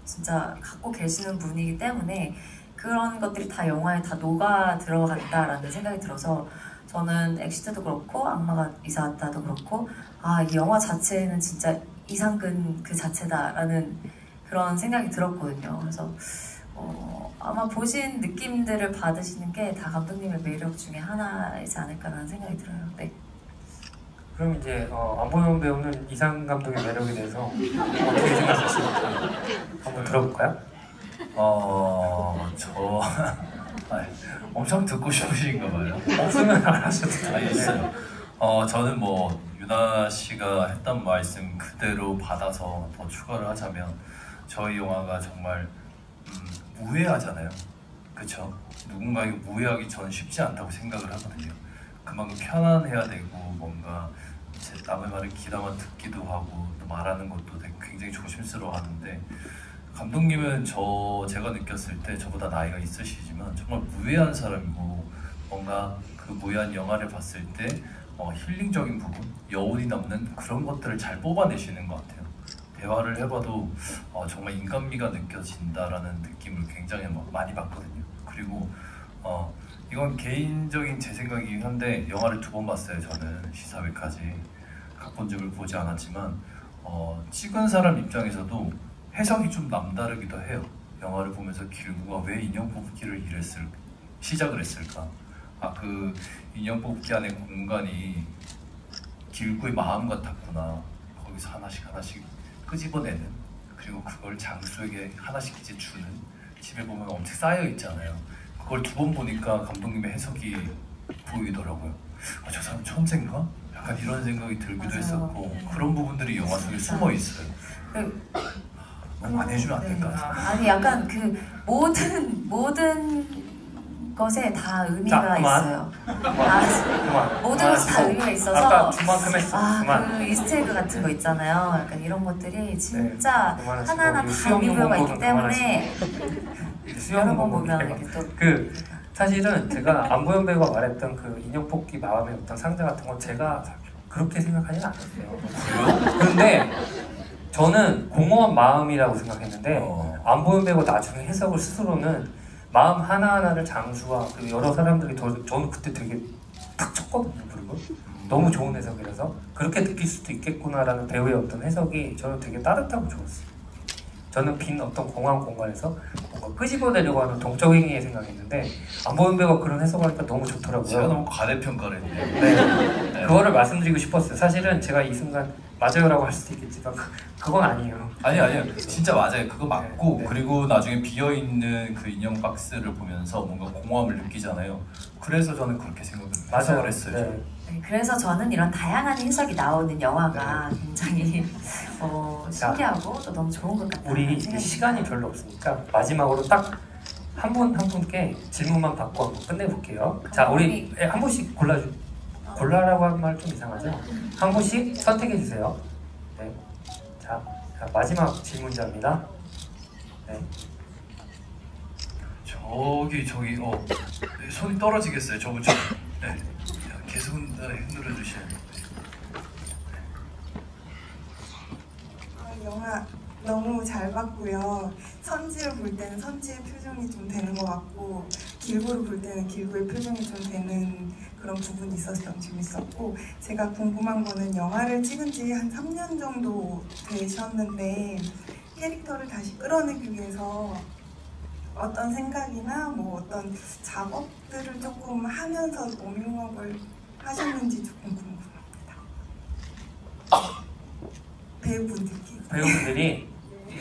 진짜 갖고 계시는 분이기 때문에 그런 것들이 다 영화에 다 녹아 들어간다라는 생각이 들어서 저는 엑시트도 그렇고 악마가 이사 왔다도 그렇고 이 영화 자체는 진짜 이상근 그 자체다라는 그런 생각이 들었거든요. 그래서 아마 보신 느낌들을 받으시는 게 다 감독님의 매력 중에 하나이지 않을까라는 생각이 들어요. 네. 그럼 이제 안보영 배우는 이상근 감독의 매력에 대해서 어떻게 생각하시는지 한번 들어볼까요? 저 엄청 듣고 싶으신가 봐요. 없으면 안 하셔도 돼요. 있어요. 저는 뭐 유나 씨가 했던 말씀 그대로 받아서 더 추가를 하자면 저희 영화가 정말 무해하잖아요. 그렇죠? 누군가에게 무해하기 저는 쉽지 않다고 생각을 하거든요. 그만큼 편안해야 되고 뭔가 남의 말을 귀담아 듣기도 하고 또 말하는 것도 되게 굉장히 조심스러워하는데 감독님은 제가 느꼈을 때 저보다 나이가 있으시지만 정말 무해한 사람이고 뭔가 그 무해한 영화를 봤을 때 힐링적인 부분, 여운이 남는 그런 것들을 잘 뽑아내시는 것 같아요. 대화를 해봐도 정말 인간미가 느껴진다라는 느낌을 굉장히 많이 받거든요. 그리고 이건 개인적인 제 생각이긴 한데 영화를 2번 봤어요. 저는 시사회까지 각본집을 보지 않았지만 찍은 사람 입장에서도 해석이 좀 남다르기도 해요. 영화를 보면서 길구가 왜 인형 뽑기를 시작을 했을까? 그 인형 뽑기 안에 공간이 길구의 마음 같았구나. 거기서 하나씩 끄집어내는 그리고 그걸 장수에게 하나씩 이제 주는 집에 보면 엄청 쌓여 있잖아요. 그걸 2번 보니까 감독님의 해석이 보이더라고요. 저 사람 천재인가? 약간 이런 생각이 들기도 맞아요. 했었고 네. 그런 부분들이 영화 속에 숨어 있어요. 너무 안 해주면 안 될까? 아니 약간 그 모든 것에 다 의미가 있어요. 그만. 모든 것에 다 의미가 있어서 아까 주만큼 했어. 그만. 그 이스터에그 같은 거 있잖아요. 약간 이런 것들이 진짜 그만하시고, 하나하나 다 수영 의미가 있기 공부는 때문에 여러 번 보면 이게 또 사실은 제가 안보영 배우가 말했던 그 인형 뽑기 마음의 어떤 상자 같은 건 제가 그렇게 생각하지는 않았어요. 그런데 저는 공허한 마음이라고 생각했는데 안보영 배우가 나중에 해석을 스스로는 마음 하나하나를 장수와 그리고 여러 사람들이 저는 그때 되게 탁 쳤거든요. 그리고 너무 좋은 해석이라서 그렇게 느낄 수도 있겠구나라는 배우의 어떤 해석이 저는 되게 따뜻하고 좋았어요. 저는 빈 어떤 공허한 공간에서 뭔가 끄집어내려고 하는 동적 행위에 생각했는데 안보영 배우가 그런 해석하니까 너무 좋더라고요. 제가 너무 과대평가를 했네요. 네. 그거를 말씀드리고 싶었어요. 사실은 제가 이 순간 맞아요라고 할 수도 있겠지만 그건 아니에요. 아니요. 진짜 맞아요. 그거 맞고 네. 그리고 나중에 비어있는 그 인형 박스를 보면서 뭔가 공허함을 느끼잖아요. 그래서 저는 그렇게 해석을 했어요. 네. 네, 그래서 저는 이런 다양한 해석이 나오는 영화가 굉장히 신기하고 또 너무 좋은 것 같아요. 우리 시간이 별로 없으니까 마지막으로 딱 한 분께 질문만 받고 한번 끝내볼게요. 자, 우리 한 분씩 골라라고 하는 말 좀 이상하죠? 한 분씩 선택해 주세요. 네. 자, 마지막 질문자입니다. 네. 저기 손이 떨어지겠어요. 저분 좀 네. 계속 흔들어 주셔야 돼요. 영화 너무 잘 봤고요. 선지를 볼 때는 선지의 표정이 좀 되는 것 같고 길구를 볼 때는 길구의 표정이 좀 되는 그런 부분이 있어서 너무 재밌었고, 제가 궁금한 거는 영화를 찍은 지 한 3년 정도 되셨는데 캐릭터를 다시 끌어내기 위해서 어떤 생각이나 뭐 어떤 작업들을 조금 하면서 오밍업을 하셨는지 조금 궁금합니다. 배우분들이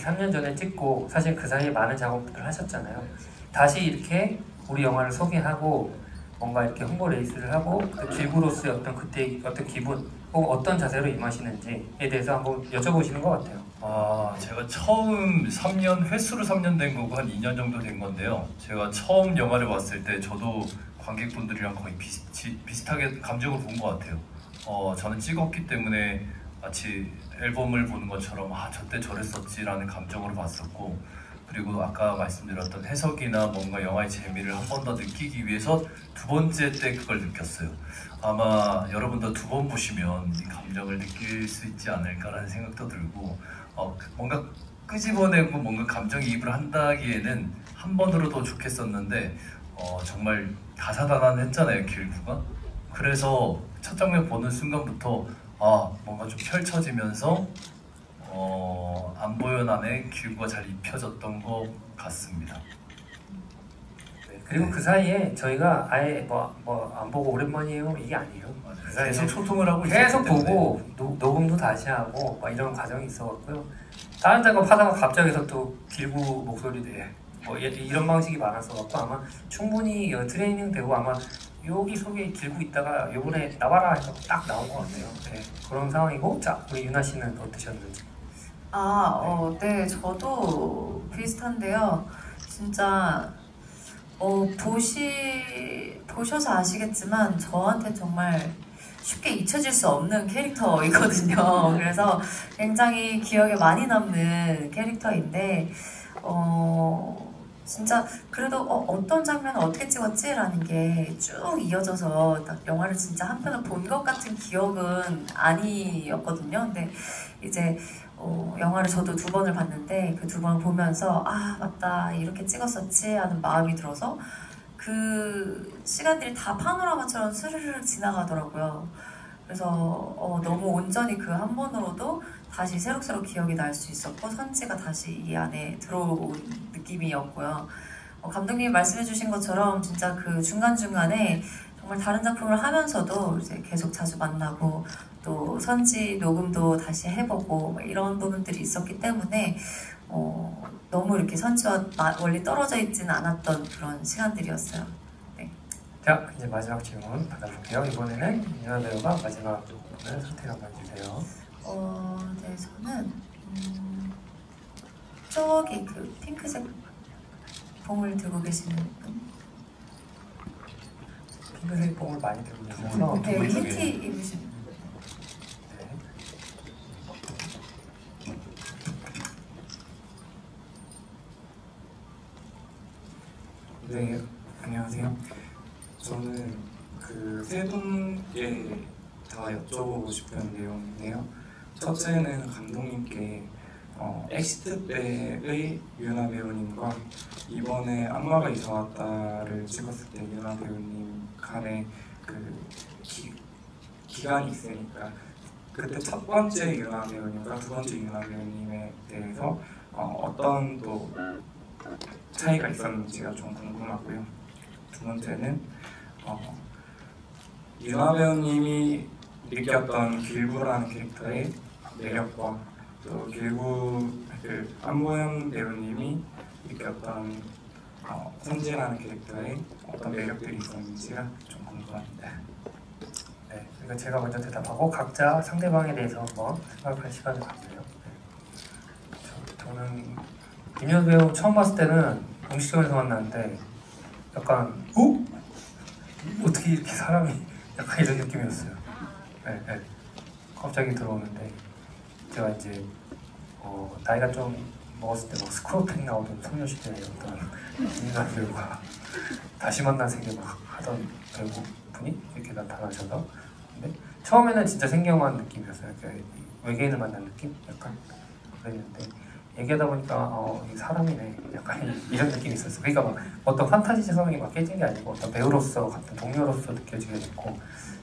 3년 전에 찍고 사실 그 사이에 많은 작업들을 하셨잖아요. 다시 이렇게 우리 영화를 소개하고 뭔가 이렇게 홍보 레이스를 하고 그 길구로서의 어떤 그때 어떤 기분 혹은 어떤 자세로 임하시는지에 대해서 한번 여쭤보시는 것 같아요. 제가 처음 3년, 횟수로 3년 된 거고 한 2년 정도 된 건데요. 제가 처음 영화를 봤을 때 저도 관객분들이랑 거의 비슷하게 감정을 본 것 같아요. 저는 찍었기 때문에 마치 앨범을 보는 것처럼 저때 저랬었지라는 감정으로 봤었고, 그리고 아까 말씀드렸던 해석이나 뭔가 영화의 재미를 한 번 더 느끼기 위해서 두 번째 때 그걸 느꼈어요. 아마 여러분도 두 번 보시면 이 감정을 느낄 수 있지 않을까라는 생각도 들고, 뭔가 끄집어내고 뭔가 감정이입을 한다기에는 한 번으로 더 좋겠었는데 정말 다사다난했잖아요, 길구가. 그래서 첫 장면 보는 순간부터 뭔가 좀 펼쳐지면서 안보현 안에 길구가 잘 입혀졌던 것 같습니다. 네, 그리고 그 사이에 저희가 아예 안 보고 오랜만이에요 이게 아니에요. 그 사이에 계속 소통을 하고 계속 보고 녹음도 다시 하고 이런 과정이 있어갖고요. 다른 작업하다가 갑자기 또 길구 목소리 내 이런 방식이 많았어갖고 아마 충분히 트레이닝 되고 아마 여기 속에 길고 있다가 요번에 나와라 해서 딱 나온 것 같아요. 네, 그런 상황이고, 자 우리 유나 씨는 어떠셨는지? 네, 저도 비슷한데요. 진짜 보셔서 아시겠지만 저한테 정말 쉽게 잊혀질 수 없는 캐릭터이거든요. 그래서 굉장히 기억에 많이 남는 캐릭터인데 진짜 그래도 어떤 장면을 어떻게 찍었지? 라는 게 쭉 이어져서 딱 영화를 진짜 한 편을 본 것 같은 기억은 아니었거든요. 근데 이제 영화를 저도 2번을 봤는데 그 2번을 보면서 맞다 이렇게 찍었었지 하는 마음이 들어서 그 시간들이 다 파노라마처럼 스르르 지나가더라고요. 그래서 너무 온전히 그 한 번으로도 다시 새록새록 기억이 날 수 있었고 선지가 다시 이 안에 들어온 느낌이었고요. 감독님이 말씀해주신 것처럼 진짜 그 중간중간에 정말 다른 작품을 하면서도 이제 계속 자주 만나고 또 선지 녹음도 다시 해보고 이런 부분들이 있었기 때문에 너무 이렇게 선지와 멀리 떨어져 있지는 않았던 그런 시간들이었어요. 네. 자, 이제 마지막 질문 받아볼게요. 이번에는 유나 배우가 마지막 부분을 선택 한번 해주세요. 네, 저는 저기 그 핑크색 봉을 들고 계시는 분. 핑크색 봉을 많이 들고 계셔서 네, 흰티 입으신 분. 네, 안녕하세요. 저는 그 세 분께 다 여쭤보고 싶은 내용인데요. 첫째는 감독님께 엑시트 때의 유나 배우님과 이번에 악마가 이사 왔다를 찍었을 때 유나 배우님 간에 그 기간이 있으니까 그때 첫 번째 유나 배우님과 두 번째 유나 배우님에 대해서 어떤 또 차이가 있었는지가 좀 궁금하고요. 두 번째는 유나 배우님이 느꼈던 길구라는 캐릭터의 매력과 또 길구 안보현 배우님이 느꼈던 선지라는 캐릭터의 어떤 매력들이 있었는지가 좀 궁금합니다. 네, 그러니까 제가 먼저 대답하고 각자 상대방에 대해서 한번 생각할 시간을 갖고요. 저는 김현 배우 처음 봤을 때는 음식점에서 만났는데 약간 어떻게 이렇게 사람이 약간 이런 느낌이었어요. 갑자기 들어오는데 제가 이제 나이가 좀 먹었을 때 막 스크롤팩 나오던 소녀시대의 어떤 김윤아 배우가 다시 만난 세계 막 하던 배우분이 이렇게 나타나셔서 근데 처음에는 진짜 생경한 느낌이었어요. 그러니까 외계인을 만난 느낌? 약간 그랬는데 얘기하다 보니까 이 사람이네 약간 이런 느낌이 있었어요. 그러니까 막 어떤 판타지 세상이 막 깨진 게 아니고 어떤 배우로서 같은 동료로서 느껴지게 됐고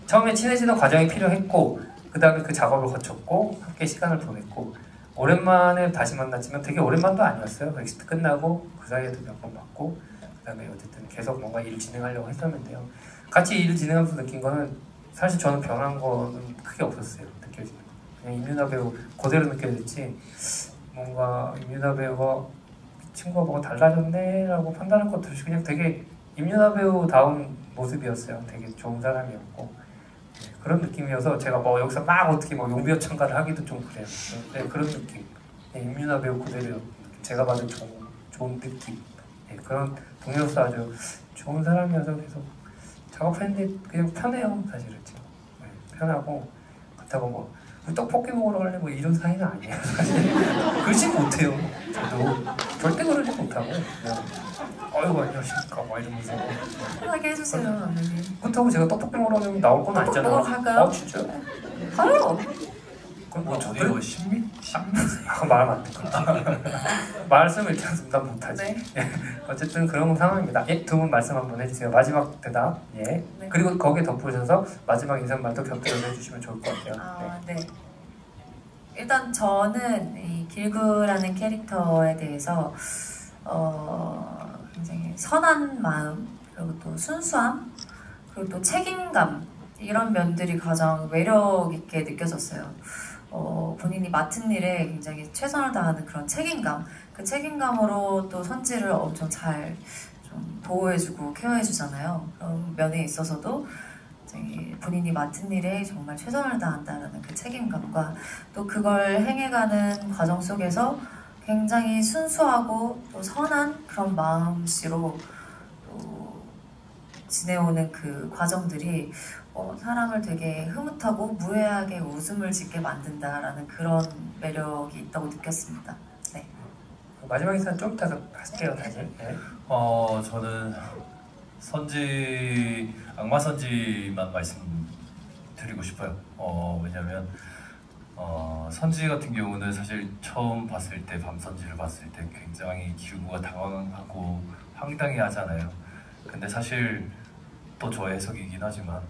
처음에 친해지는 과정이 필요했고 그 다음에 그 작업을 거쳤고 함께 시간을 보냈고 오랜만에 다시 만났지만 되게 오랜만도 아니었어요. 엑시트 끝나고 그 사이에도 몇 번 봤고 그 다음에 어쨌든 계속 뭔가 일을 진행하려고 했었는데요. 같이 일을 진행하면서 느낀 거는 사실 저는 변한 거는 크게 없었어요. 느껴지는 거. 그냥 임윤아 배우 그대로 느껴졌지 뭔가 임윤아 배우가 친구가 뭐가 달라졌네 라고 판단할 것도 없이 그냥 되게 임윤아 배우다운 모습이었어요. 되게 좋은 사람이었고 네, 그런 느낌이어서 제가 뭐 여기서 막 어떻게 뭐 용비어천가를 하기도 좀 그래요. 네, 그런 느낌. 네, 임윤아 배우 그대로 제가 받은 좋은 느낌. 네, 그런 동료로서 아주 좋은 사람이어서 계속 작업했는데 그냥 편해요. 사실은 지금 네, 편하고 그렇다고 뭐 떡볶이 먹으러 갈래 뭐 이런 사이는 아니에요. 사실 그러지 못해요. 저도 절대 그러지 못하고 그냥 아이고 안녕하십니까 막 이러면서 편하게 해주세요. 선생님. 그렇다고 제가 떡볶이 먹으러 가면 나올 건 아니잖아요. 먹으러 갈까요? 진짜? 가요. 그럼 뭐 저도요 신미? 말하면 안 될까? 말씀을 이렇게 응답 못하지. 네. 예, 어쨌든 그런 상황입니다. 예, 두 분 말씀 한번 해주세요. 마지막 대답. 예. 네. 그리고 거기에 덧붙여서 마지막 인사말도 곁들여서 해주시면 좋을 것 같아요. 네. 네. 일단 저는 이 길구라는 캐릭터에 대해서 굉장히 선한 마음 그리고 또 순수함 그리고 또 책임감 이런 면들이 가장 매력 있게 느껴졌어요. 본인이 맡은 일에 굉장히 최선을 다하는 그런 책임감 그 책임감으로 또 선지를 엄청 잘 좀 보호해주고 케어해주잖아요. 그런 면에 있어서도 본인이 맡은 일에 정말 최선을 다한다는 그 책임감과 또 그걸 행해가는 과정 속에서 굉장히 순수하고 또 선한 그런 마음씨로 또 지내오는 그 과정들이 사람을 되게 흐뭇하고 무해하게 웃음을 짓게 만든다라는 그런 매력이 있다고 느꼈습니다. 네. 마지막 인사는 좀 이따 하실게요, 다시. 네. 저는 선지 악마 선지만 말씀드리고 싶어요. 왜냐면 선지 같은 경우는 사실 처음 봤을 때 밤선지를 봤을 때 굉장히 기우가 당황하고 황당해하잖아요. 근데 사실 또 저의 해석이긴 하지만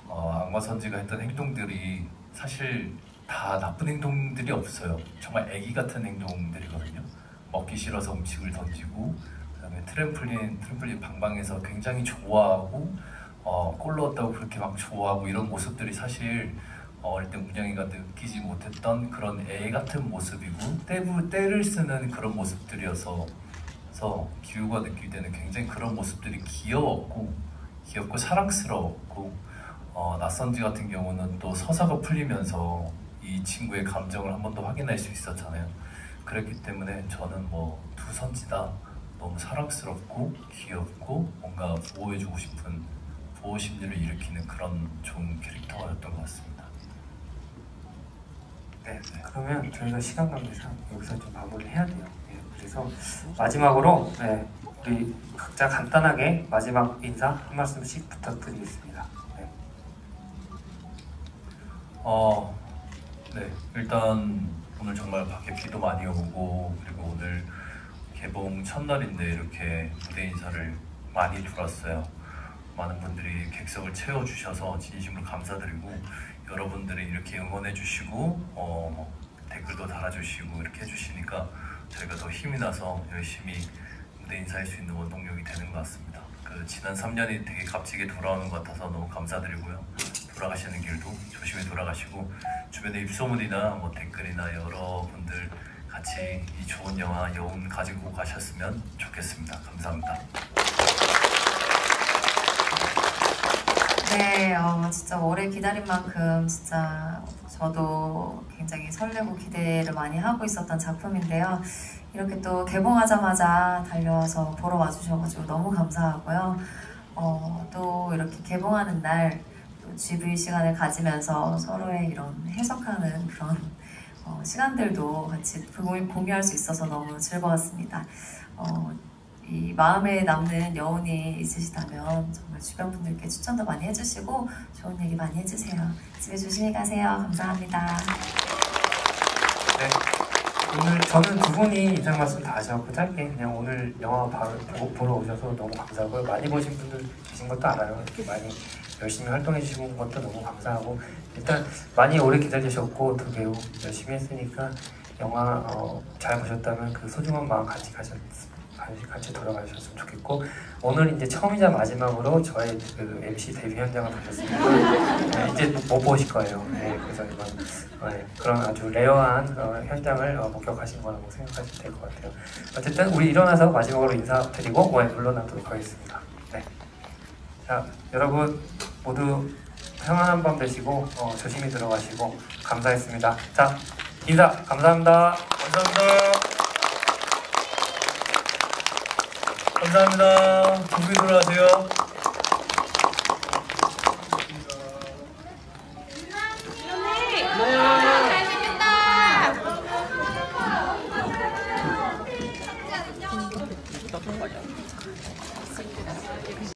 악마 선지가 했던 행동들이 사실 다 나쁜 행동들이 없어요. 정말 애기 같은 행동들이거든요. 먹기 싫어서 음식을 던지고 그다음에 트램플린 방방에서 굉장히 좋아하고 골 넣었다고 그렇게 막 좋아하고 이런 모습들이 사실 어릴 때 문영이가 느끼지 못했던 그런 애 같은 모습이고 때를 쓰는 그런 모습들이어서 기우가 느낄 때는 굉장히 그런 모습들이 귀엽고 사랑스러웠고 낯선지 같은 경우는 또 서사가 풀리면서 이 친구의 감정을 한 번 더 확인할 수 있었잖아요. 그랬기 때문에 저는 뭐 두 선지다 너무 사랑스럽고 귀엽고 뭔가 보호해주고 싶은 보호 심리를 일으키는 그런 좋은 캐릭터였던 것 같습니다. 네, 그러면 저희가 시간 관계상 여기서 좀 마무리를 해야 돼요. 네, 그래서 마지막으로 우리 각자 간단하게 마지막 인사 한 말씀씩 부탁드리겠습니다. 네, 일단 오늘 정말 밖에 비도 많이 오고 그리고 오늘 개봉 첫날인데 이렇게 무대 인사를 많이 돌았어요. 많은 분들이 객석을 채워주셔서 진심으로 감사드리고 여러분들이 이렇게 응원해주시고 댓글도 달아주시고 이렇게 해주시니까 저희가 더 힘이 나서 열심히 무대 인사할 수 있는 원동력이 되는 것 같습니다. 그 지난 3년이 되게 값지게 돌아오는 것 같아서 너무 감사드리고요. 돌아가시는 길도 조심히 돌아가시고 주변에 입소문이나 뭐 댓글이나 여러분들 같이 이 좋은 영화 여운 가지고 가셨으면 좋겠습니다. 감사합니다. 네, 진짜 오래 기다린 만큼 진짜 저도 굉장히 설레고 기대를 많이 하고 있었던 작품인데요. 이렇게 또 개봉하자마자 달려와서 보러 와주셔가지고 너무 감사하고요. 또 이렇게 개봉하는 날 또 GV 시간을 가지면서 서로의 이런 해석하는 그런 시간들도 같이 공유할 수 있어서 너무 즐거웠습니다. 이 마음에 남는 여운이 있으시다면 정말 주변 분들께 추천도 많이 해주시고 좋은 얘기 많이 해주세요. 집에 조심히 가세요. 감사합니다. 네. 오늘 저는 두 분이 인상 말씀 다 하셔서 짧게 그냥 오늘 영화 바로 보러 오셔서 너무 감사하고요. 많이 보신 분들 계신 것도 알아요. 이렇게 많이 열심히 활동해 주신 것도 너무 감사하고 일단 많이 오래 기다리셨고 두 배우 열심히 했으니까 영화 잘 보셨다면 그 소중한 마음 같이 돌아가셨으면 좋겠고 오늘 이제 처음이자 마지막으로 저의 그 MC 데뷔 현장을 보셨으니까 이제 못 보실 거예요. 네, 그래서 이번 그런 아주 레어한 현장을 목격하신 거라고 생각하시면 될 것 같아요. 어쨌든 우리 일어나서 마지막으로 인사드리고 물러나도록 하겠습니다. 네. 자, 여러분 모두 평안한 밤 되시고 조심히 들어가시고 감사했습니다. 자, 인사 감사합니다. 감사합니다. 감사합니다. 조심히 돌아가세요. 잘생겼다.